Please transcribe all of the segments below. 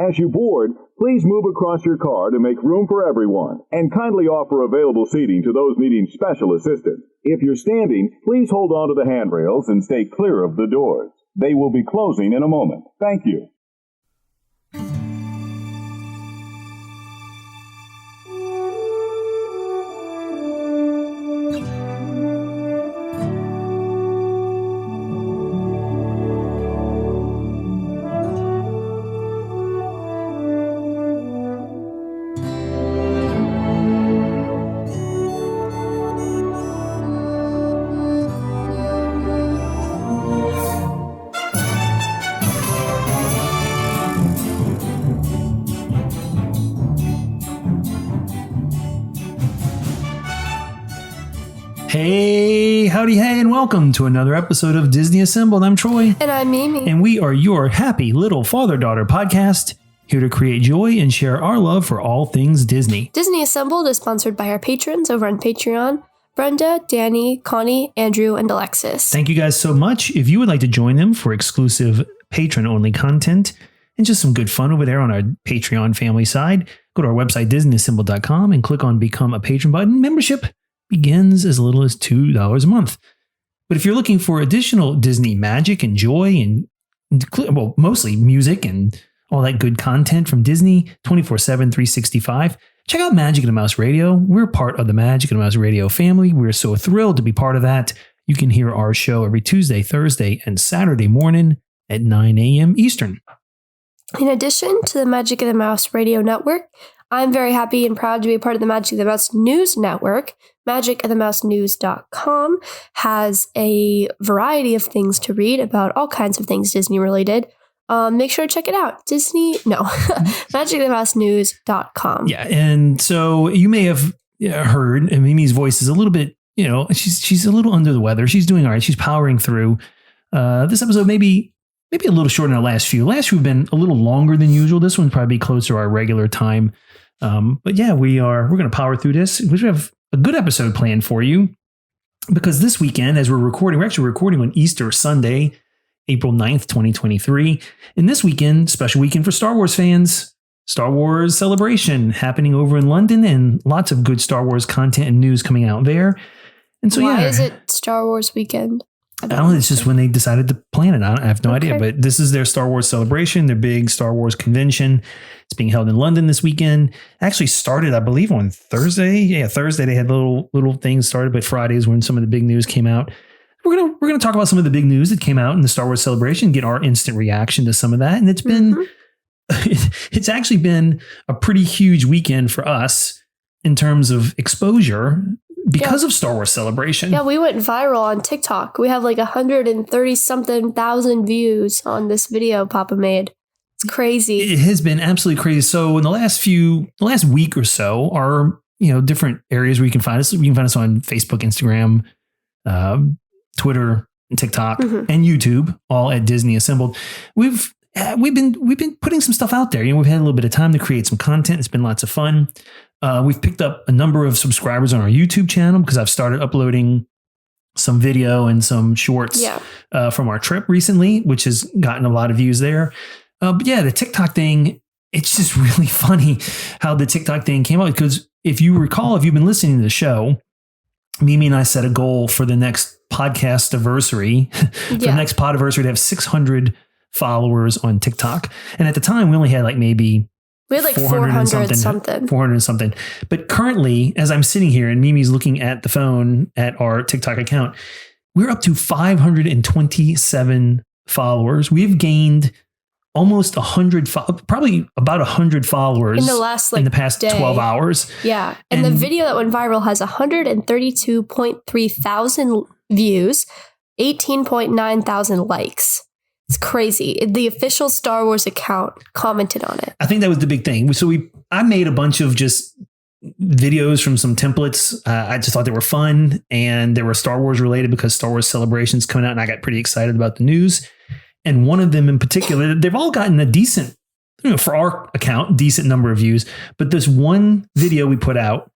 As you board, please move across your car to make room for everyone, and kindly offer available seating to those needing special assistance. If you're standing, please hold on to the handrails and stay clear of the doors. They will be closing in a moment. Thank you. Hey, howdy, hey, and welcome to another episode of Disney Assembled. I'm Troy. And I'm Mimi. And we are your happy little father-daughter podcast, here to create joy and share our love for all things Disney. Disney Assembled is sponsored by our patrons over on Patreon, Brenda, Danny, Connie, Andrew, and Alexis. Thank you guys so much. If you would like to join them for exclusive patron-only content and just some good fun over there on our Patreon family side, go to our website, DisneyAssembled.com, and click on Become a Patron button. Membership begins as little as $2 a month. But if you're looking for additional Disney magic and joy and, well, mostly music and all that good content from Disney 24/7, 365, check out Magic and the Mouse Radio. We're part of the Magic and the Mouse Radio family. We're so thrilled to be part of that. You can hear our show every Tuesday, Thursday, and Saturday morning at 9 a.m. Eastern. In addition to the Magic of the Mouse Radio Network, I'm very happy and proud to be a part of the Magic of the Mouse News Network. MagicoftheMouseNews.com has a variety of things to read about all kinds of things Disney related. Make sure to check it out. MagicoftheMouseNews.com. Yeah, and so you may have heard, and Mimi's voice is a little bit, she's a little under the weather. She's doing all right. She's powering through. This episode maybe a little shorter than our last few. Last few have been a little longer than usual. This one's probably closer to our regular time. But yeah, we're going to power through this. We have a good episode planned for you because this weekend, as we're actually recording on Easter Sunday, April 9th, 2023. And this weekend, special weekend for Star Wars fans, Star Wars Celebration happening over in London, and lots of good Star Wars content and news coming out there. And so, Why is it Star Wars weekend? I don't know. It's just when they decided to plan it. I have no idea. But this is their Star Wars Celebration, their big Star Wars convention. It's being held in London this weekend. Actually started, I believe, on Thursday. Yeah, Thursday they had little things started, but Friday is when some of the big news came out. We're gonna talk about some of the big news that came out in the Star Wars Celebration, get our instant reaction to some of that. And it's been it's actually been a pretty huge weekend for us in terms of exposure. Because of Star Wars Celebration. Yeah, we went viral on TikTok. We have like 130-something thousand views on this video Papa made. It's crazy. It has been absolutely crazy. So in the last week or so, our different areas where you can find us. You can find us on Facebook, Instagram, Twitter, and TikTok, and YouTube, all at Disney Assembled. We've been putting some stuff out there. We've had a little bit of time to create some content. It's been lots of fun. We've picked up a number of subscribers on our YouTube channel because I've started uploading some video and some shorts from our trip recently, which has gotten a lot of views there. But yeah, the TikTok thing, it's just really funny how the TikTok thing came out. Because if you recall, if you've been listening to the show, Mimi and I set a goal for the next podcast anniversary, for the next podiversary to have 600 followers on TikTok. And at the time, we only had we had like 400 something. But currently, as I'm sitting here and Mimi's looking at the phone at our TikTok account, we're up to 527 followers. We've gained almost 100, probably about 100 followers in the past day. 12 hours. Yeah. And the video that went viral has 132.3 thousand views, 18.9 thousand likes. It's crazy. The official Star Wars account commented on it. I think that was the big thing. So I made a bunch of just videos from some templates. I just thought they were fun, and they were Star Wars related because Star Wars Celebration's coming out, and I got pretty excited about the news. And one of them in particular, they've all gotten a decent, for our account, decent number of views. But this one video we put out,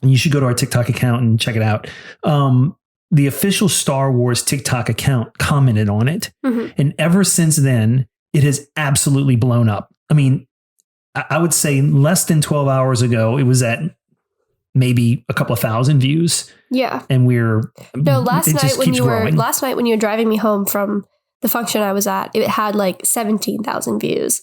and you should go to our TikTok account and check it out. The official Star Wars TikTok account commented on it. Mm-hmm. And ever since then, it has absolutely blown up. I mean, I would say less than 12 hours ago, it was at maybe a couple of thousand views. Yeah. And last night when you were driving me home from the function I was at, it had like 17,000 views.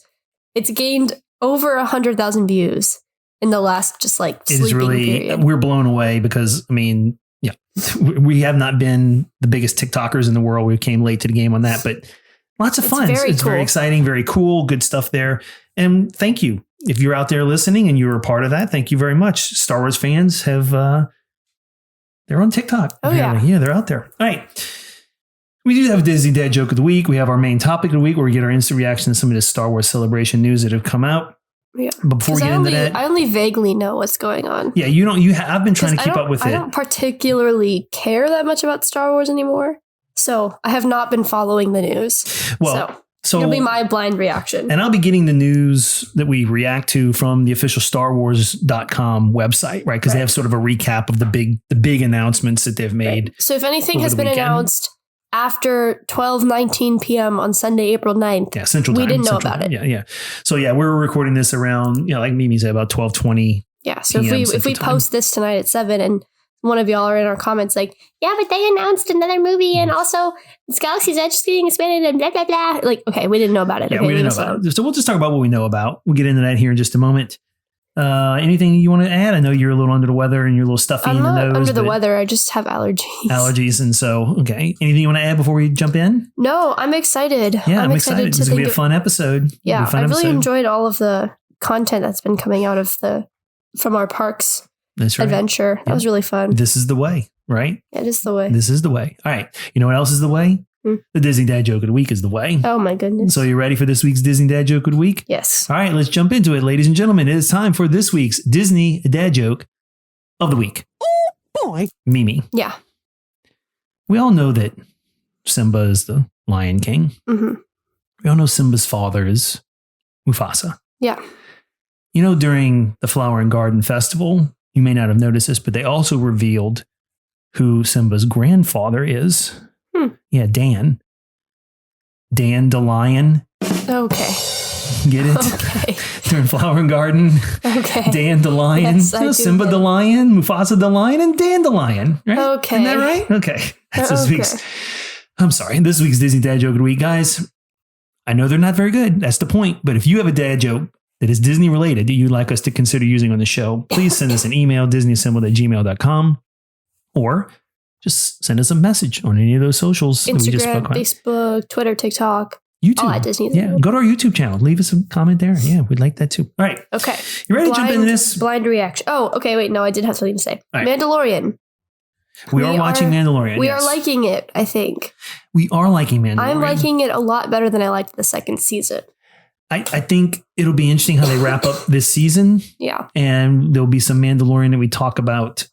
It's gained over 100,000 views in the last just like sleeping period. We're blown away because, I mean, yeah, we have not been the biggest TikTokers in the world. We came late to the game on that, but lots of fun. It's very exciting, very cool, good stuff there. And thank you. If you're out there listening and you were a part of that, thank you very much. Star Wars fans have, they're on TikTok. Oh, yeah. Yeah, they're out there. All right. We do have a Disney Dad Joke of the Week. We have our main topic of the week where we get our instant reaction to some of the Star Wars Celebration news that have come out. Yeah. But before we get into that, I only vaguely know what's going on. Yeah, I've been trying to keep up with it. I don't particularly care that much about Star Wars anymore. So I have not been following the news. Well, so it'll be my blind reaction. And I'll be getting the news that we react to from the official StarWars.com website, right? Because they have sort of a recap of the big announcements that they've made. Right. So if anything has been announced after 12:19 p.m. on Sunday, April 9th, Central Time. We didn't know about it. Yeah. So we're recording this around, like Mimi said, about 12:20. Yeah. So if we post this tonight at 7 and one of y'all are in our comments like, yeah, but they announced another movie and also this Galaxy's Edge is getting expanded and blah, blah, blah. Like, okay, we didn't know about it. Yeah, okay, we didn't know about it. So we'll just talk about what we know about. We'll get into that here in just a moment. Anything you want to add? I know you're a little under the weather and you're a little stuffy in the nose. I'm not under the weather. I just have allergies. And so, okay. Anything you want to add before we jump in? No, I'm excited. Yeah, I'm excited. This is going to be a fun episode. Yeah, I really enjoyed all of the content that's been coming out of from our parks adventure. That was really fun. This is the way, right? It is the way. This is the way. All right. You know what else is the way? The Disney Dad Joke of the Week is the way. Oh my goodness. So you ready for this week's Disney Dad Joke of the Week? Yes. All right, let's jump into it, ladies and gentlemen. It is time for this week's Disney Dad Joke of the Week. Oh boy. Mimi. Yeah. We all know that Simba is the Lion King. Mm-hmm. We all know Simba's father is Mufasa. Yeah. You know, during the Flower and Garden Festival, you may not have noticed this, but they also revealed who Simba's grandfather is. Yeah, Dan. Dan the Lion. Okay. Get it? Okay. During Flower and Garden. Okay. Dan the Lion. Yes, Simba the Lion, Mufasa the Lion, and Dan the Lion. Right? Okay. Isn't that right? Okay. That's this week's Disney Dad Joke of the Week, guys. I know they're not very good. That's the point. But if you have a dad joke that is Disney related that you'd like us to consider using on the show, please send us an email, disneyassembled@gmail.com, or just send us a message on any of those socials. Instagram, that we just spoke about. Facebook, Twitter, TikTok. YouTube. All at Disney. Yeah, go to our YouTube channel. Leave us a comment there. Yeah, we'd like that too. All right. Okay. You ready to jump into this? Blind reaction. Oh, okay. Wait, no, I did have something to say. Right. Mandalorian. We are watching Mandalorian. We are liking it, I think. We are liking Mandalorian. I'm liking it a lot better than I liked the second season. I think it'll be interesting how they wrap up this season. Yeah. And there'll be some Mandalorian that we talk about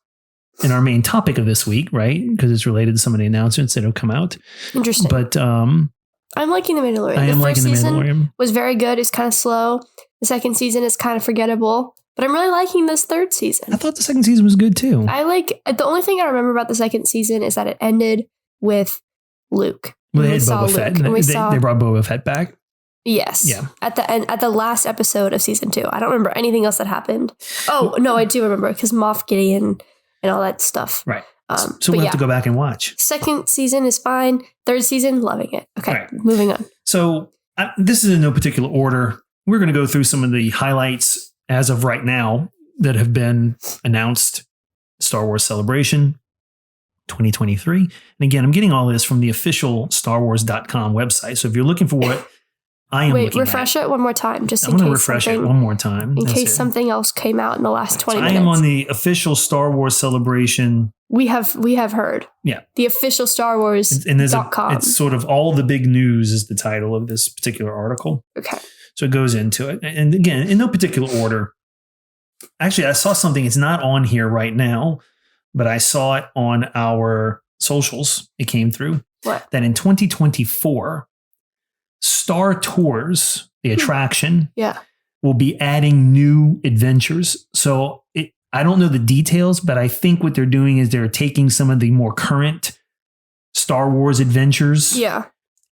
in our main topic of this week, right? Because it's related to some of the announcements that have come out. Interesting. But I'm liking the Mandalorian. I am liking the Mandalorian. Was very good. It's kind of slow. The second season is kind of forgettable. But I'm really liking this third season. I thought the second season was good too. The only thing I remember about the second season is that it ended with Luke. Well, they had Boba Fett. They brought Boba Fett back. Yes. Yeah. At the end, at the last episode of season 2. I don't remember anything else that happened. Oh, no, I do remember because Moff Gideon and all that stuff. Right. So we'll have to go back and watch. Second season is fine. Third season, loving it. Okay, right. Moving on. So this is in no particular order. We're going to go through some of the highlights as of right now that have been announced. Star Wars Celebration 2023. And again, I'm getting all this from the official StarWars.com website. So if you're looking for what I am looking refresh it one more time, just in case. I'm going to refresh it one more time. In case something else came out in the last 20 minutes. I am on the official Star Wars Celebration. We have heard. Yeah. The official StarWars.com. It's sort of all the big news is the title of this particular article. Okay. So it goes into it. And again, in no particular order. Actually, I saw something. It's not on here right now, but I saw it on our socials. It came through. What? That in 2024, Star Tours, the attraction, will be adding new adventures. So I don't know the details, but I think what they're doing is they're taking some of the more current Star Wars adventures,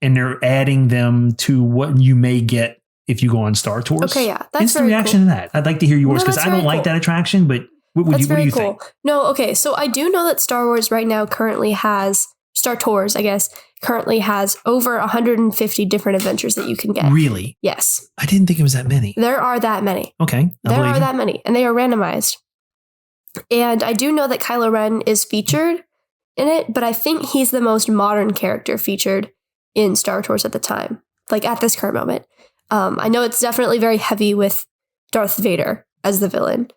and they're adding them to what you may get if you go on Star Tours. Okay, yeah. That's instant very reaction cool. to that. I'd like to hear yours because I don't like that attraction, but what do you think? No, okay. So I do know that Star Wars right now currently has, Star Tours, I guess, currently has over 150 different adventures that you can get. Really? Yes. I didn't think it was that many. There are that many. Okay. There are that many, and they are randomized. And I do know that Kylo Ren is featured in it, but I think he's the most modern character featured in Star Tours at the time, like at this current moment. I know it's definitely very heavy with Darth Vader as the villain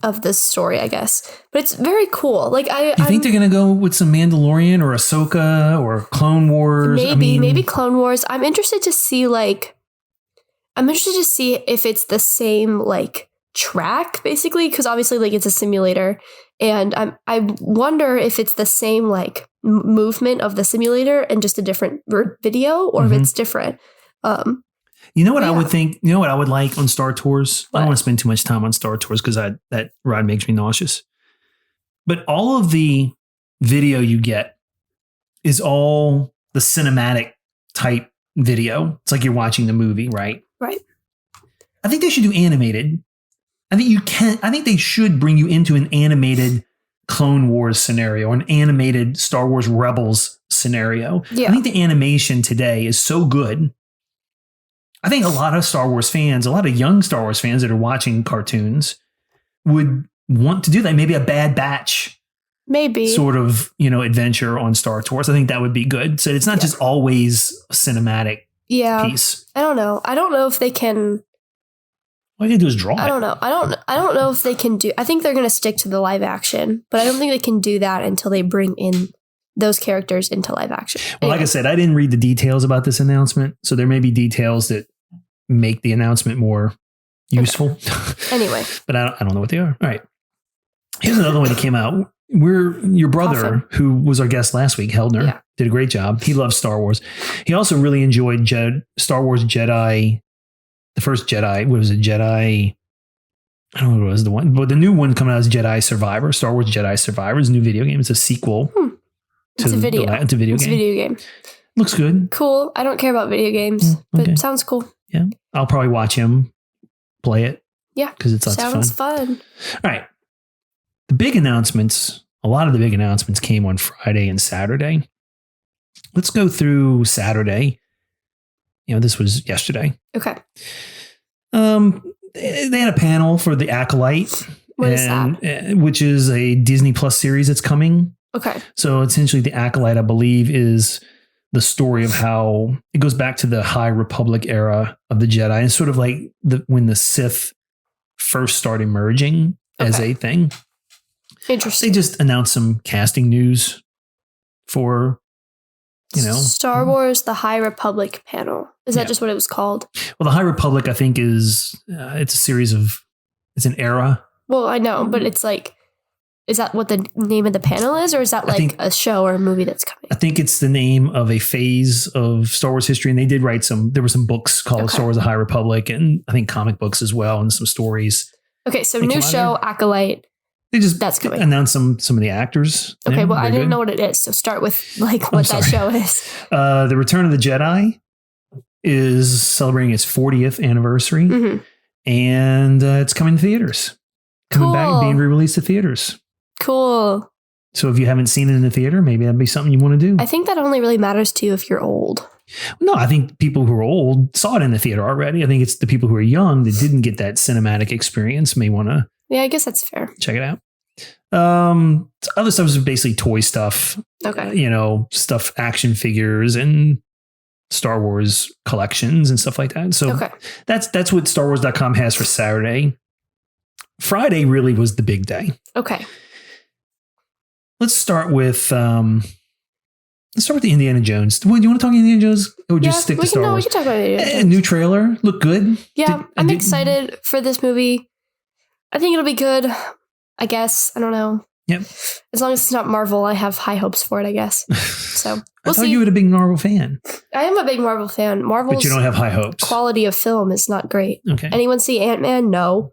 of this story, I guess. But it's very cool. Like you think they're gonna go with some Mandalorian or Ahsoka or Clone Wars? Maybe Clone Wars. I'm interested to see if it's the same like track, basically, because obviously like it's a simulator, and I wonder if it's the same like movement of the simulator and just a different video, or if it's different. You know what I would think? You know what I would like on Star Tours? What? I don't want to spend too much time on Star Tours because that ride makes me nauseous. But all of the video you get is all the cinematic type video. It's like you're watching the movie, right? Right. I think they should do animated. I think they should bring you into an animated Clone Wars scenario, an animated Star Wars Rebels scenario. Yeah. I think the animation today is so good. I think a lot of Star Wars fans, a lot of young Star Wars fans that are watching cartoons would want to do that. Maybe a Bad Batch sort of, adventure on Star Tours. I think that would be good. So it's not just always a cinematic piece. I don't know. I don't know if they can. All you can do is draw it. I don't know. I don't know if they can do. I think they're going to stick to the live action, but I don't think they can do that until they bring in those characters into live action. Well, like I said, I didn't read the details about this announcement, so there may be details that make the announcement more useful. Okay. Anyway. But I don't know what they are. All right. Here's another one that came out. Your brother, who was our guest last week, Heldner, did a great job. He loves Star Wars. He also really enjoyed Star Wars Jedi, the first Jedi. What was it? Jedi? I don't know what it was, the one. But the new one coming out is Jedi Survivor. Star Wars Jedi Survivor is a new video game. It's a sequel. It's a video game. Looks good. Cool. I don't care about video games, but it sounds cool. Yeah. I'll probably watch him play it. Yeah. Because it's lots of fun. Sounds fun. All right. The big announcements, a lot of the big announcements came on Friday and Saturday. Let's go through Saturday. This was yesterday. Okay. They had a panel for The Acolyte. What is that? Which is a Disney Plus series that's coming. Okay. So essentially The Acolyte, I believe, is the story of how it goes back to the High Republic era of the Jedi. It's sort of like when the Sith first started emerging as a thing. Interesting. They just announced some casting news for, Star Wars, the High Republic panel. Is that just what it was called? Well, the High Republic, I think, is it's a series of, it's an era. Well, I know, but it's like, is that what the name of the panel is, or is that like a show or a movie that's coming? I think it's the name of a phase of Star Wars history, and they did write there were some books called Star Wars: The High Republic, and I think comic books as well, and some stories. Okay, so new show, Acolyte. That's coming. Announced some of the actors. Okay, well, I didn't know what it is, so start with what that show is. The Return of the Jedi is celebrating its 40th anniversary, and it's coming to theaters. Coming back, being re-released to theaters. Cool. So if you haven't seen it in the theater, maybe that'd be something you want to do. I think that only really matters to you if you're old. No, I think people who are old saw it in the theater already. I think it's the people who are young that didn't get that cinematic experience may want to. Yeah, I guess that's fair. Check it out. Other stuff is basically toy stuff. Okay. Stuff, action figures and Star Wars collections and stuff like that. So that's what StarWars.com has for Saturday. Friday really was the big day. Okay. Let's start with the Indiana Jones. Do you want to talk Indiana Jones? Or just stick to Star Wars? We can talk about Indiana Jones. A new trailer. Look good. Yeah, I'm excited for this movie. I think it'll be good. I guess. I don't know. Yep. As long as it's not Marvel, I have high hopes for it, I guess. So I thought you were a big Marvel fan. I am a big Marvel fan. But you don't have high hopes. Quality of film is not great. Okay. Anyone see Ant-Man? No.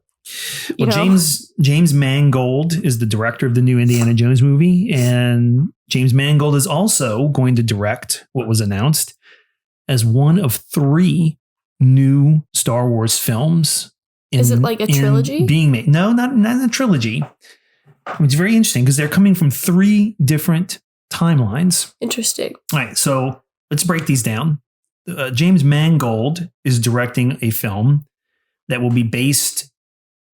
Well, James Mangold is the director of the new Indiana Jones movie, and James Mangold is also going to direct what was announced as one of 3 new Star Wars films. Is it like a trilogy? Being made. No, not a trilogy. It's very interesting because they're coming from 3 different timelines. Interesting. All right, so let's break these down. James Mangold is directing a film that will be based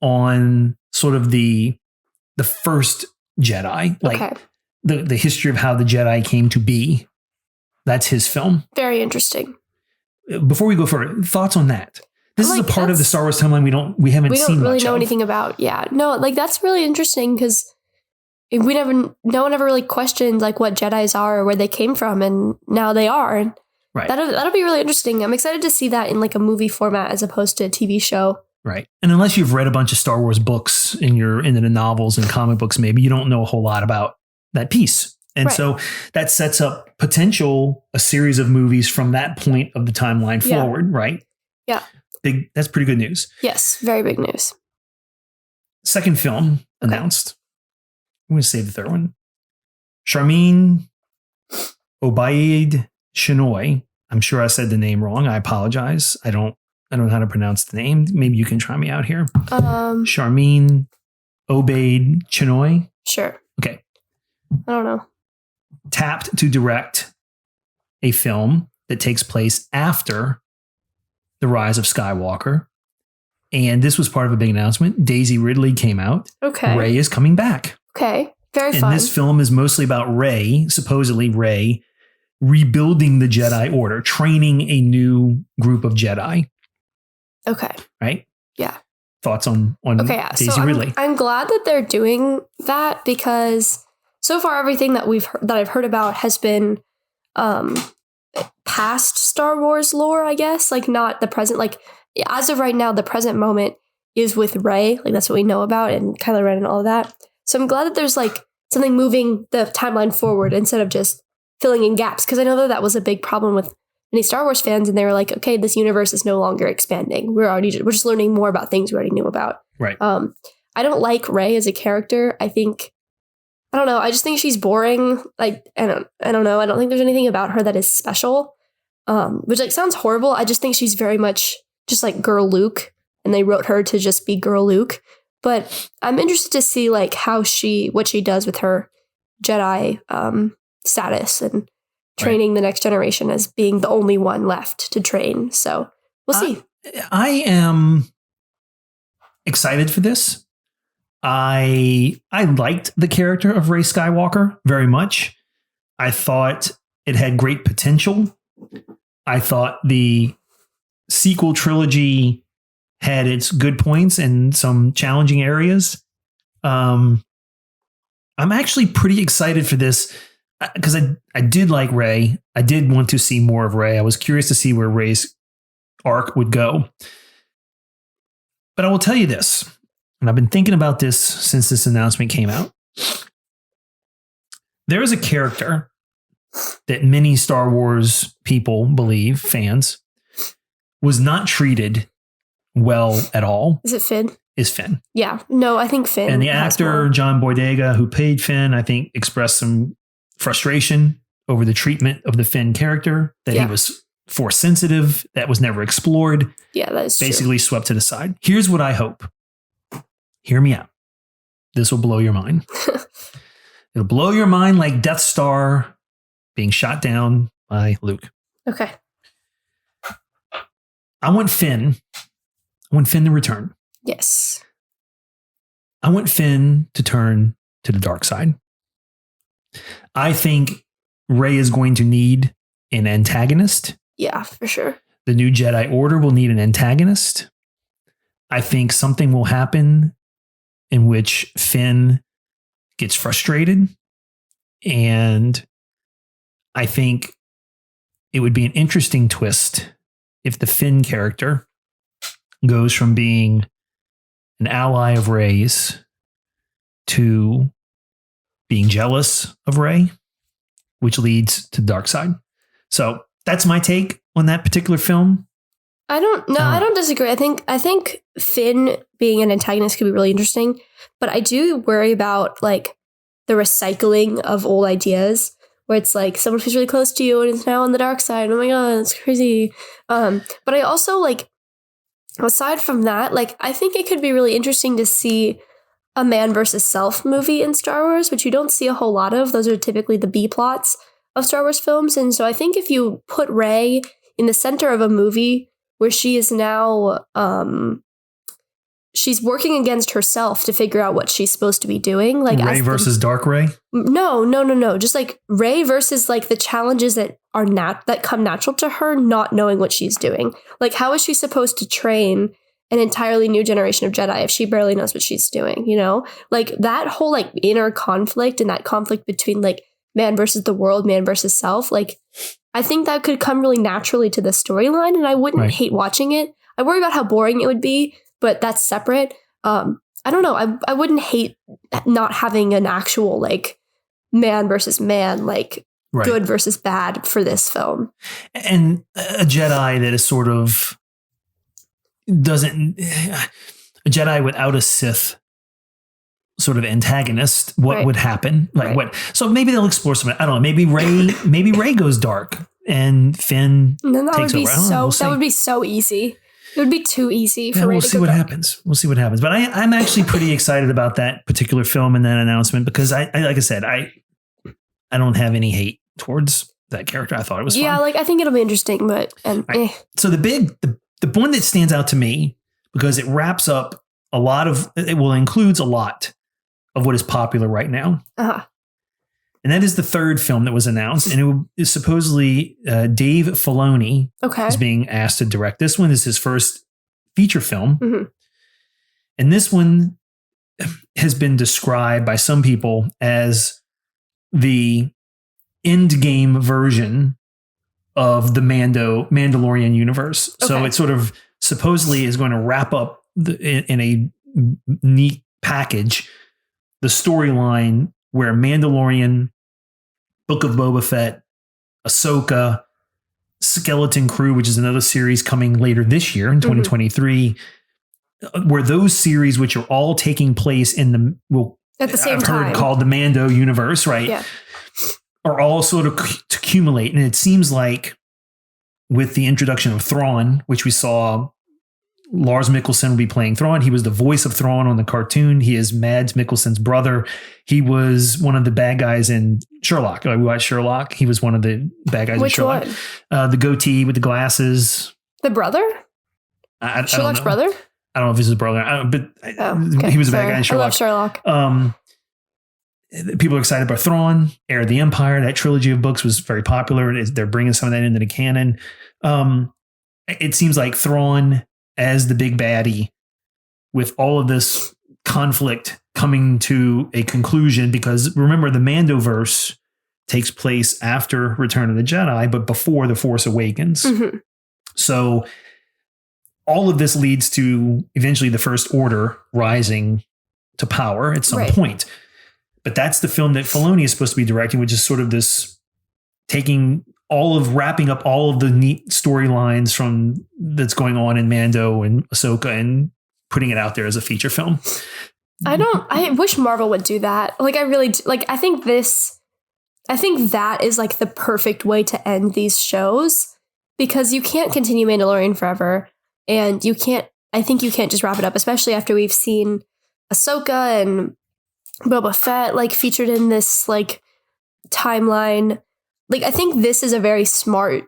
on sort of the first Jedi, like the history of how the Jedi came to be. That's his film. Very interesting. Before we go further, thoughts on that? This is a part of the Star Wars timeline we haven't seen really much know of. anything about. Yeah, no, like that's really interesting because no one ever really questioned like what Jedis are or where they came from, and now they are. And right. That'll be really interesting. I'm excited to see that in like a movie format as opposed to a TV show. Right. And unless you've read a bunch of Star Wars books into the novels and comic books, maybe you don't know a whole lot about that piece. And so that sets up a series of movies from that point of the timeline forward, right? Yeah. That's pretty good news. Yes, very big news. Second film announced. I'm going to save the third one. Charmin Obaid Chinoy. I'm sure I said the name wrong. I apologize. I don't know how to pronounce the name. Maybe you can try me out here. Charmin Obaid Chinoy. Sure. Okay. I don't know. Tapped to direct a film that takes place after the rise of Skywalker. And this was part of a big announcement. Daisy Ridley came out. Okay. Rey is coming back. Okay. Very fun. And this film is mostly about Rey, supposedly Rey, rebuilding the Jedi Order, training a new group of Jedi. Okay. Right? Yeah. Thoughts on Daisy Ridley? I'm glad that they're doing that because so far everything that I've heard about has been past Star Wars lore, I guess, like not the present. Like as of right now, the present moment is with Rey, like that's what we know about, and Kylo Ren and all of that. So I'm glad that there's like something moving the timeline forward instead of just filling in gaps, because I know that was a big problem with many Star Wars fans, and they were like, okay, this universe is no longer expanding. We're just learning more about things we already knew about. Right. I don't like Rey as a character. I don't know. I just think she's boring. Like, I don't know. I don't think there's anything about her that is special. Which like sounds horrible. I just think she's very much just like girl Luke, and they wrote her to just be girl Luke. But I'm interested to see like what she does with her Jedi status and training the next generation as being the only one left to train. So we'll see. I am excited for this. I liked the character of Rey Skywalker very much. I thought it had great potential. I thought the sequel trilogy had its good points and some challenging areas. I'm actually pretty excited for this because I did like Rey. I did want to see more of Rey. I was curious to see where Rey's arc would go. But I will tell you this, and I've been thinking about this since this announcement came out. There is a character that many Star Wars people believe, fans, was not treated well at all. Is it Finn? Is Finn. Yeah. No, I think Finn. And the actor, John Boyega, who played Finn, I think expressed some frustration over the treatment of the Finn character, that he was force sensitive, that was never explored. Yeah, that is basically true. Swept to the side. Here's what I hope. Hear me out. This will blow your mind. It'll blow your mind like Death Star being shot down by Luke. Okay. I want Finn to return. Yes. I want Finn to turn to the dark side. I think Rey is going to need an antagonist. Yeah, for sure. The new Jedi Order will need an antagonist. I think something will happen in which Finn gets frustrated. And I think it would be an interesting twist if the Finn character goes from being an ally of Rey's to being jealous of Rey, which leads to the dark side. So that's my take on that particular film. I don't disagree. I think Finn being an antagonist could be really interesting, but I do worry about like the recycling of old ideas, where it's like someone who's really close to you and is now on the dark side. Oh my God, it's crazy. But I also like, aside from that, like, I think it could be really interesting to see a man versus self movie in Star Wars, which you don't see a whole lot of. Those are typically the B plots of Star Wars films. And so I think if you put Rey in the center of a movie where she is now, she's working against herself to figure out what she's supposed to be doing. Like Rey versus Dark Rey? No. Just like Rey versus like the challenges that are that come natural to her, not knowing what she's doing. Like, how is she supposed to train an entirely new generation of Jedi if she barely knows what she's doing, you know? Like, that whole like inner conflict and that conflict between like man versus the world, man versus self, like, I think that could come really naturally to the storyline, and I wouldn't hate watching it. I worry about how boring it would be, but that's separate. I don't know. I wouldn't hate not having an actual like man versus man, like good versus bad for this film. And a Jedi that is sort of a Jedi without a Sith sort of antagonist, what would happen? Like what? So maybe they'll explore some. I don't know. Maybe Rey goes dark and Finn takes over. That would be so easy. It would be too easy for Rey to go dark. We'll see what happens. But I'm actually pretty excited about that particular film and that announcement because I like I said, I don't have any hate towards that character. I thought it was fun. Yeah, like I think it'll be interesting, but So the one that stands out to me because it wraps up includes a lot of what is popular right now. Uh-huh. And that is the third film that was announced. And it is supposedly Dave Filoni is being asked to direct this one. This is his first feature film. Mm-hmm. And this one has been described by some people as the end game version of the Mandalorian universe. Okay. So it sort of supposedly is going to wrap up in a neat package the storyline where Mandalorian, Book of Boba Fett, Ahsoka, Skeleton Crew, which is another series coming later this year in 2023, where those series, which are all taking place in at the same time, heard called the Mando universe, right? Yeah. Are all sort of to accumulate. And it seems like with the introduction of Thrawn, which we saw Lars Mikkelsen will be playing Thrawn. He was the voice of Thrawn on the cartoon. He is Mads Mikkelsen's brother. He was one of the bad guys in Sherlock. We watched Sherlock. He was one of the bad guys in Sherlock. The goatee with the glasses. The brother? Sherlock's brother? I don't know if he's his brother, he was a bad guy in Sherlock. I love Sherlock. People are excited about Thrawn, Heir of the Empire. That trilogy of books was very popular. They're bringing some of that into the canon. It seems like Thrawn as the big baddie with all of this conflict coming to a conclusion, because remember the Mandoverse takes place after Return of the Jedi, but before The Force Awakens. Mm-hmm. So all of this leads to eventually the First Order rising to power at some point. But that's the film that Filoni is supposed to be directing, which is sort of this wrapping up all of the neat storylines from that's going on in Mando and Ahsoka and putting it out there as a feature film. I wish Marvel would do that. Like, I really do. Like, I think that is like the perfect way to end these shows, because you can't continue Mandalorian forever, and I think you can't just wrap it up, especially after we've seen Ahsoka and Boba Fett like featured in this like timeline. Like, I think this is a very smart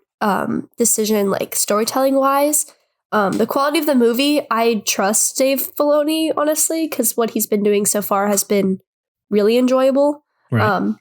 decision, like storytelling wise. The quality of the movie, I trust Dave Filoni, honestly, because what he's been doing so far has been really enjoyable. Right.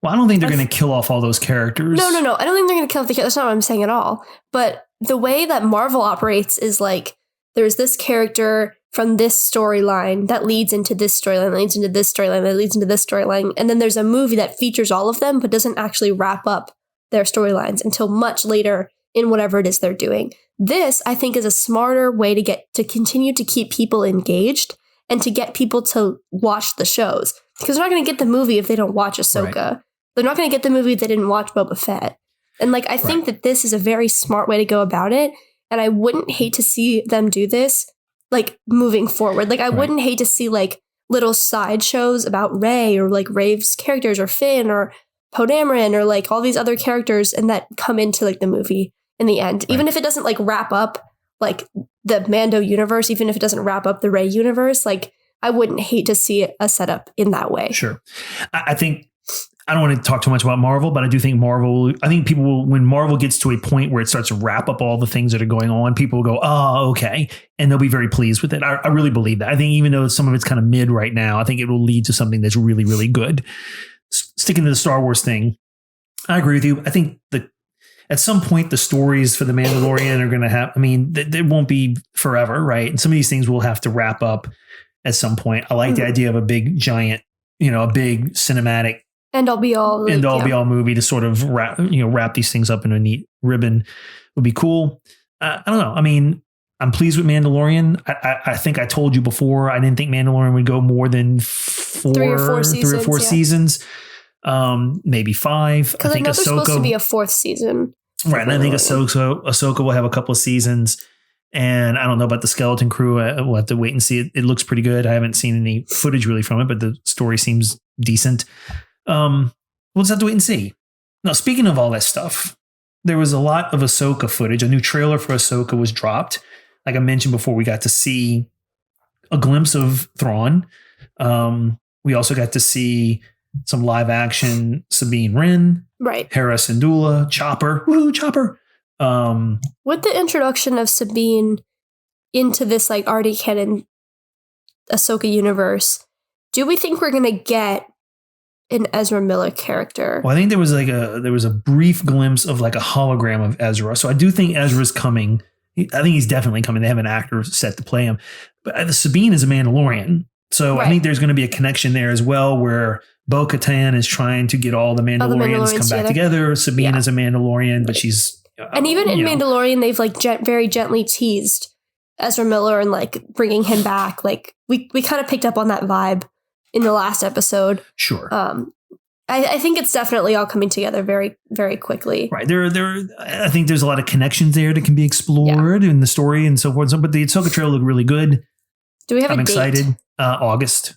Well, I don't think they're going to kill off all those characters. No. I don't think they're going to kill off the characters. That's not what I'm saying at all. But the way that Marvel operates is like, there's this character from this storyline that leads into this storyline, that leads into this storyline, that leads into this storyline. And then there's a movie that features all of them, but doesn't actually wrap up their storylines until much later in whatever it is they're doing. This, I think, is a smarter way to continue to keep people engaged and to get people to watch the shows. Because they're not going to get the movie if they don't watch Ahsoka. Right. They're not going to get the movie if they didn't watch Boba Fett. And like, I think that this is a very smart way to go about it. And I wouldn't hate to see them do this like moving forward. Like, I wouldn't hate to see like little side shows about Rey or like Rave's characters or Finn or Poe Dameron or like all these other characters and that come into like the movie. in the end. Even if it doesn't like wrap up like the Mando universe, even if it doesn't wrap up the Rey universe, like I wouldn't hate to see a setup in that way. Sure. I think I don't want to talk too much about Marvel, but I do think people will, when Marvel gets to a point where it starts to wrap up all the things that are going on, people will go, oh, okay. And they'll be very pleased with it. I really believe that. I think even though some of it's kind of mid right now, I think it will lead to something that's really, really good. Sticking to the Star Wars thing, I agree with you. I think at some point, the stories for The Mandalorian are going to have, they won't be forever, right? And some of these things will have to wrap up at some point. I like the idea of a big, giant, a big cinematic end all be all movie to sort of wrap these things up in a neat ribbon would be cool. I don't know. I'm pleased with Mandalorian. I think I told you before, I didn't think Mandalorian would go more than three or four seasons. Maybe 5. Because I know there's supposed to be a 4th season. Right. And I think Ahsoka will have a couple of seasons. And I don't know about the Skeleton Crew. We'll have to wait and see. It looks pretty good. I haven't seen any footage really from it, but the story seems decent. We'll just have to wait and see. Now, speaking of all that stuff, there was a lot of Ahsoka footage. A new trailer for Ahsoka was dropped. Like I mentioned before, we got to see a glimpse of Thrawn. We also got to see some live action Sabine Wren, right? Hera Syndulla, Chopper. Woohoo, Chopper. With the introduction of Sabine into this like already canon Ahsoka universe, do we think we're going to get an Ezra Miller character? Well, I think there was a brief glimpse of like a hologram of Ezra. So I do think Ezra's coming. I think he's definitely coming. They have an actor set to play him. But Sabine is a Mandalorian. So I think there's going to be a connection there as well where Bo-Katan is trying to get all the Mandalorians come back together. Sabine is a Mandalorian, but she's... and even in Mandalorian, they've like very gently teased Ezra Miller and like bringing him back. Like we kind of picked up on that vibe in the last episode. Sure. I think it's definitely all coming together very, very quickly. Right. I think there's a lot of connections there that can be explored in the story and so forth. But the Ahsoka trailer looked really good. Do we have I'm a date? excited. August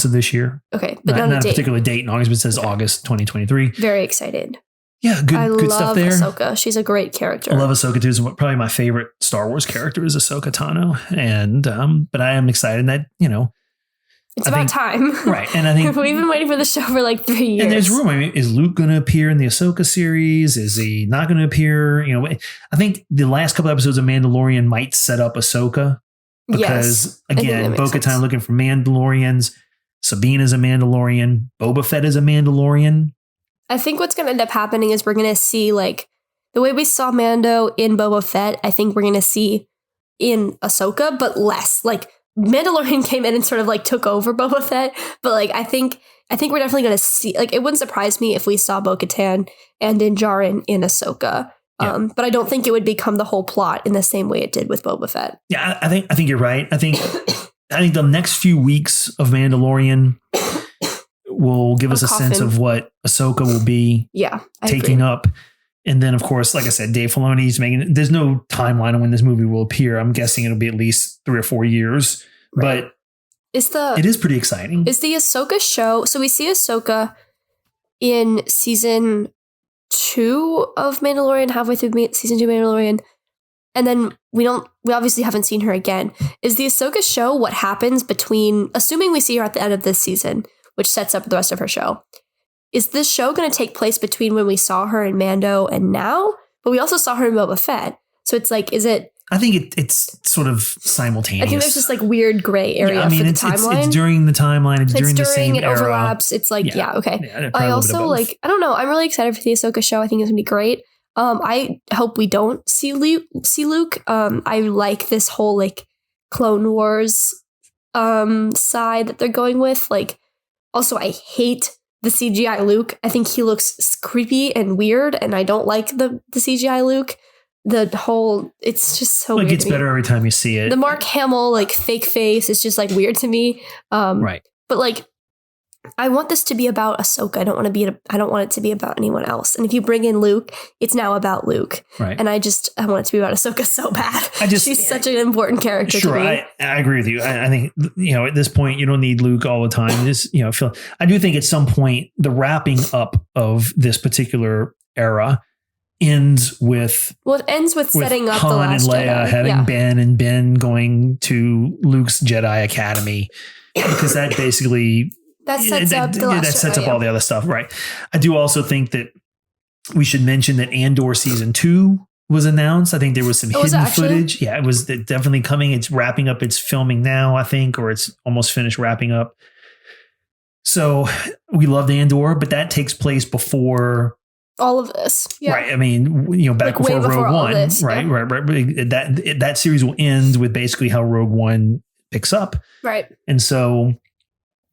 of this year. Okay. But not a particular date in August, but it says August 2023. Very excited. Yeah, good stuff there. I love Ahsoka. She's a great character. I love Ahsoka too. Probably my favorite Star Wars character is Ahsoka Tano. And but I am excited that, it's about time. Right. And I think we've been waiting for the show for like 3 years. And there's rumor. Is Luke going to appear in the Ahsoka series? Is he not going to appear? I think the last couple episodes of Mandalorian might set up Ahsoka because again, Bo-Katan looking for Mandalorians. Sabine is a Mandalorian. Boba Fett is a Mandalorian. I think what's going to end up happening is we're going to see like the way we saw Mando in Boba Fett. I think we're going to see in Ahsoka, but less. Like Mandalorian came in and sort of like took over Boba Fett, but like I think we're definitely going to see. Like it wouldn't surprise me if we saw Bo-Katan and Din Djarin in Ahsoka. Yeah. But I don't think it would become the whole plot in the same way it did with Boba Fett. Yeah, I think you're right. I think the next few weeks of Mandalorian will give us a sense of what Ahsoka will be taking up. And then, of course, like I said, Dave Filoni's making... There's no timeline on when this movie will appear. I'm guessing it'll be at least 3 or 4 years. Right. But it is pretty exciting. Is the Ahsoka show... So we see Ahsoka in season 2 of Mandalorian, halfway through season 2 Mandalorian. And then we obviously haven't seen her again. Is the Ahsoka show what happens between... Assuming we see her at the end of this season, which sets up the rest of her show. Is this show going to take place between when we saw her in Mando and now? But we also saw her in Boba Fett. So it's like, is it... I think it's sort of simultaneous. I think there's just like weird gray area for the timeline. It's during the timeline. It's during the same era. It overlaps. It's like, okay. Yeah, I also like, I don't know. I'm really excited for the Ahsoka show. I think it's going to be great. I hope we don't see Luke. I like this whole like Clone Wars side that they're going with. Like, also, I hate the CGI Luke. I think he looks creepy and weird, and I don't like the CGI Luke. It's just so weird. It gets better every time you see it. The Mark Hamill like fake face is just like weird to me. Right. But like, I want this to be about Ahsoka. I don't want it to be about anyone else. And if you bring in Luke, it's now about Luke. Right. And I want it to be about Ahsoka so bad. She's such an important character to me. I agree with you. I think, at this point, you don't need Luke all the time. I do think at some point, the wrapping up of this particular era ends with Well, it ends with setting up Han the Last and Leia Jedi. having Ben, and Ben going to Luke's Jedi Academy, because that basically That sets up the Last that sets Jedi, up all the other stuff, right? I do also think that we should mention that Andor season 2 was announced. I think there was some hidden footage. Yeah, it was definitely coming. It's wrapping up its filming now, I think, or it's almost finished wrapping up. So we loved Andor, but that takes place before all of this. Yeah. Right. I mean, back before Rogue One. This, right. That series will end with basically how Rogue One picks up. Right. And so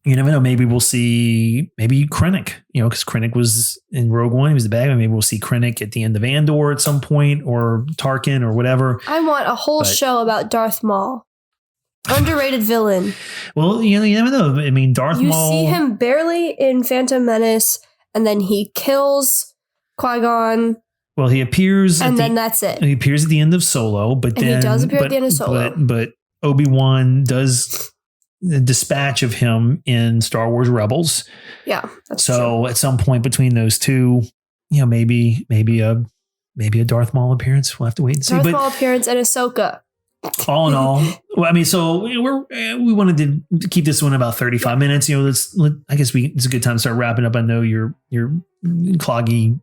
you never know. Maybe we'll see Krennic, because Krennic was in Rogue One. He was the bad guy. Maybe we'll see Krennic at the end of Andor at some point, or Tarkin, or whatever. I want a whole show about Darth Maul. Underrated villain. Well, you never know. I mean, Darth Maul. You see him barely in Phantom Menace, and then he kills Qui-Gon. Well, he appears, and then that's it. He appears at the end of Solo, but then he does appear at the end of Solo. But Obi-Wan does the dispatch of him in Star Wars Rebels. Yeah, that's so true. At some point between those two, maybe a Darth Maul appearance. We'll have to wait and see. Darth Maul appearance and Ahsoka. All in all, well, I mean, so we wanted to keep this one about 35 minutes. I guess it's a good time to start wrapping up. I know your cloggy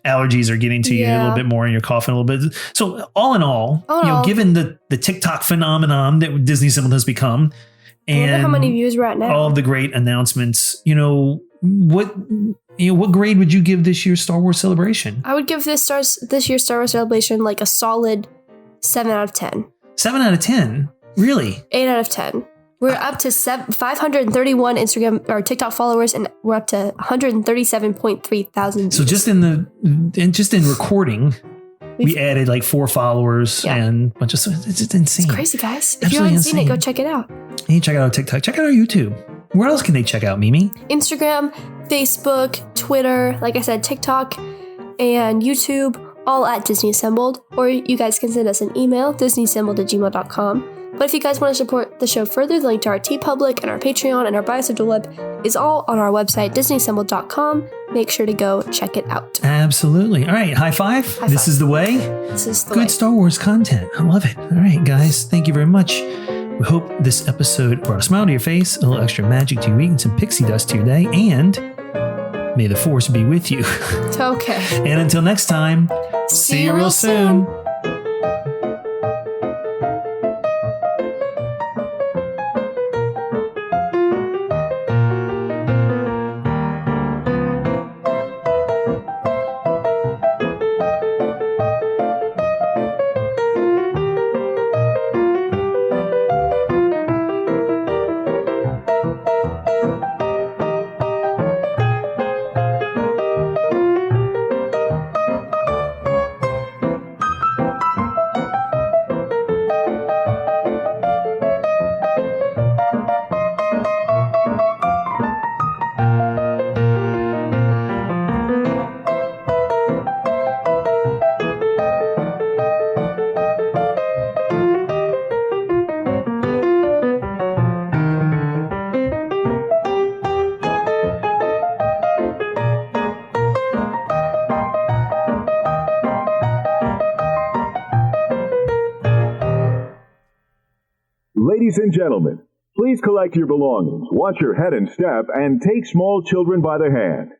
allergies are getting to you a little bit more, and you're coughing a little bit. So all in all, given the TikTok phenomenon that Disney Symbol has become, and I wonder how many views we're at now. All of the great announcements, what grade would you give this year's Star Wars Celebration? I would give this year's Star Wars Celebration like a solid 7 out of 10. 7 out of 10? Really? 8 out of 10. We're up to 531 Instagram or TikTok followers, and we're up to 137.3 thousand. So just in recording, we added like 4 followers and a bunch of. It's just insane. It's crazy, guys. If you haven't seen it, go check it out. And you check it out on TikTok. Check out our YouTube. Where else can they check out, Mimi? Instagram, Facebook, Twitter, like I said, TikTok, and YouTube. All at Disney Assembled, or you guys can send us an email, disneyassembled@gmail.com. But if you guys want to support the show further, the link to our TeePublic and our Patreon and our Buy Us a Julep is all on our website, disneyassembled.com. Make sure to go check it out. Absolutely. All right, high five. This is the way. This is the way. Good Star Wars content. I love it. All right, guys, thank you very much. We hope this episode brought a smile to your face, a little extra magic to your week, and some pixie dust to your day, and may the Force be with you. Okay. And until next time, see you real soon. Ladies and gentlemen, please collect your belongings, watch your head and step, and take small children by the hand.